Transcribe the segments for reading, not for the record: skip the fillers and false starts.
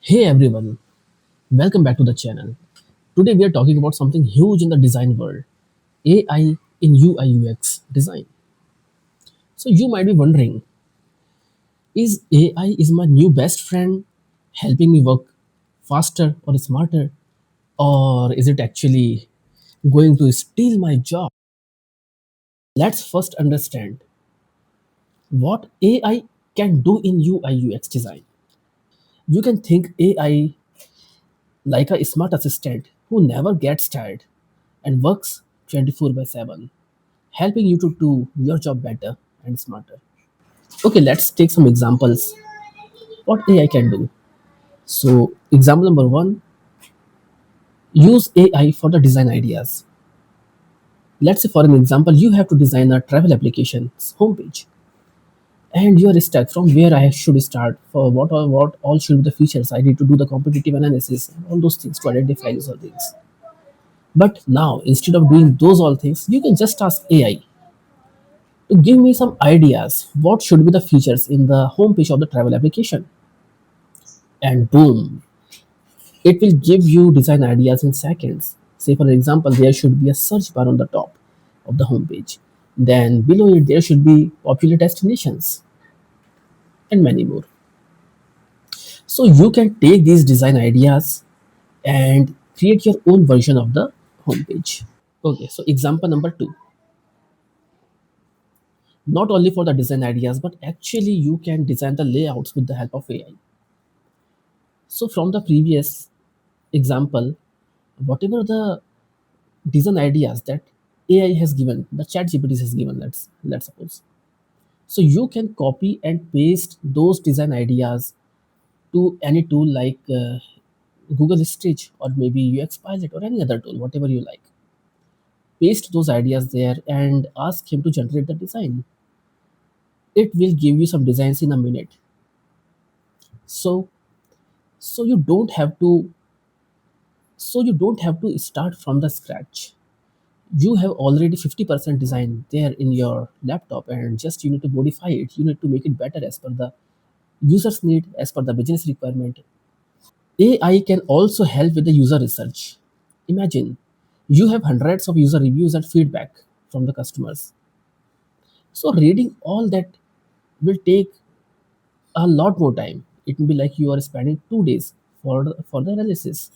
Hey everyone, welcome back to the channel. Today we are talking about something huge in the design world, AI in UI UX design. So you might be wondering, is AI is my new best friend helping me work faster or smarter, or is it actually going to steal my job? Let's first understand what AI can do in UI UX design. You can think AI like a smart assistant who never gets tired and works 24 by 7, helping you to do your job better and smarter. Okay, let's take some examples. What AI can do. So, example number one, use AI for the design ideas. Let's say, for an example, you have to design a travel application's homepage, and you are stuck from where I should start for what all should be the features. I need to do the competitive analysis and all those things to identify those all things. But now, instead of doing those all things, you can just ask AI to give me some ideas what should be the features in the homepage of the travel application, and boom, it will give you design ideas in seconds. Say for example, there should be a search bar on the top of the homepage, then below it there should be popular destinations and many more. So you can take these design ideas and create your own version of the homepage. Okay, so example number two, not only for the design ideas but actually you can design the layouts with the help of AI. So from the previous example, whatever the design ideas that AI has given, the chat GPT has given, let's suppose. So you can copy and paste those design ideas to any tool like Google Stitch or maybe UX Pilot or any other tool, whatever you like. Paste those ideas there and ask him to generate the design. It will give you some designs in a minute. So so you don't have to start from the scratch. You have already 50% design there in your laptop and just you need to modify it, you need to make it better as per the user's need, as per the business requirement. AI can also help with the user research. Imagine you have hundreds of user reviews and feedback from the customers, so reading all that will take a lot more time. It will be like you are spending 2 days for the analysis.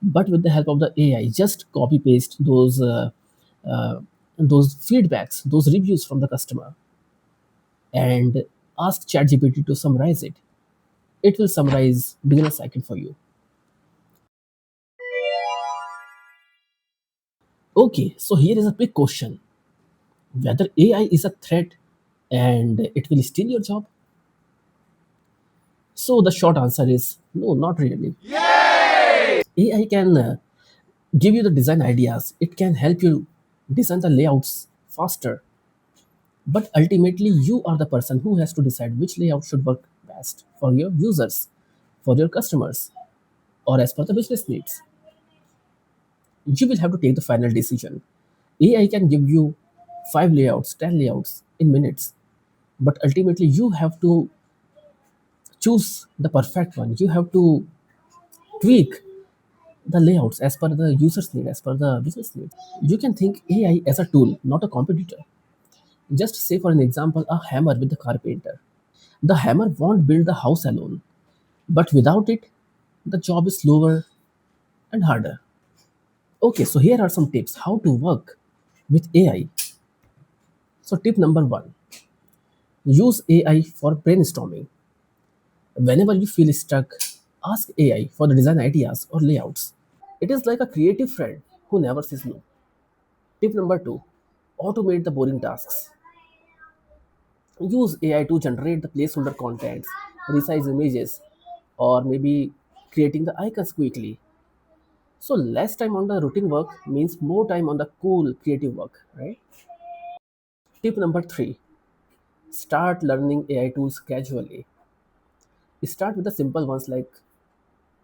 But with the help of the AI, just copy paste uh, those feedbacks, those reviews from the customer, and ask ChatGPT to summarize it. It will summarize within a second for you. Okay, so here is a big question: whether AI is a threat and it will steal your job. So the short answer is no, not really. AI can give you the design ideas. It can help you design the layouts faster. But ultimately, you are the person who has to decide which layout should work best for your users, for your customers, or as per the business needs. You will have to take the final decision. AI can give you 5 layouts, 10 layouts in minutes, but ultimately, you have to choose the perfect one. You have to tweak the layouts as per the user's need, as per the business need. You can think AI as a tool, not a competitor. Just say, for an example, a hammer with a carpenter. The hammer won't build the house alone, but without it, the job is slower and harder. Okay, so here are some tips how to work with AI. So, tip number one, use AI for brainstorming. Whenever you feel stuck, ask AI for the design ideas or layouts. It is like a creative friend who never says no. Tip number two, automate the boring tasks. Use AI to generate the placeholder contents, resize images, or maybe creating the icons quickly. So less time on the routine work means more time on the cool creative work, right? Tip number three, start learning AI tools gradually. Start with the simple ones like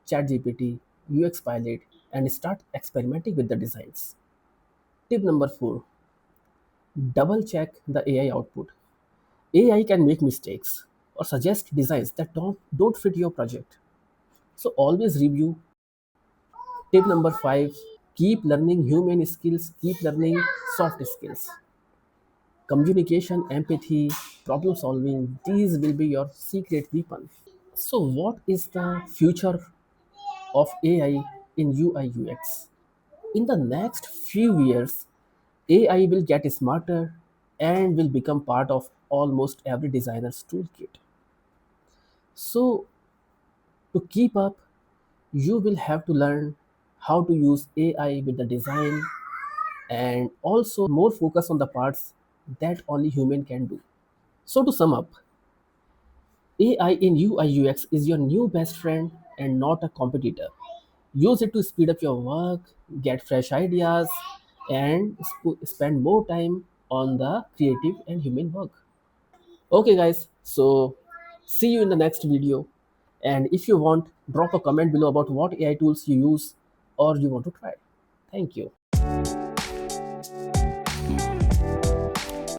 ChatGPT, UX Pilot, and start experimenting with the designs. Tip number four, double check the AI output. AI can make mistakes or suggest designs that don't fit your project. So always review. Tip number 5, keep learning human skills, keep learning soft skills. Communication, empathy, problem solving, these will be your secret weapon. So, what is the future of AI in UI UX? In the next few years, AI will get smarter and will become part of almost every designer's toolkit. So, to keep up, you will have to learn how to use AI with the design and also more focus on the parts that only human can do. So, to sum up, AI in UI UX is your new best friend and not a competitor. Use it to speed up your work, get fresh ideas, and spend more time on the creative and human work. Okay, guys, so see you in the next video. And if you want, drop a comment below about what AI tools you use or you want to try. Thank you.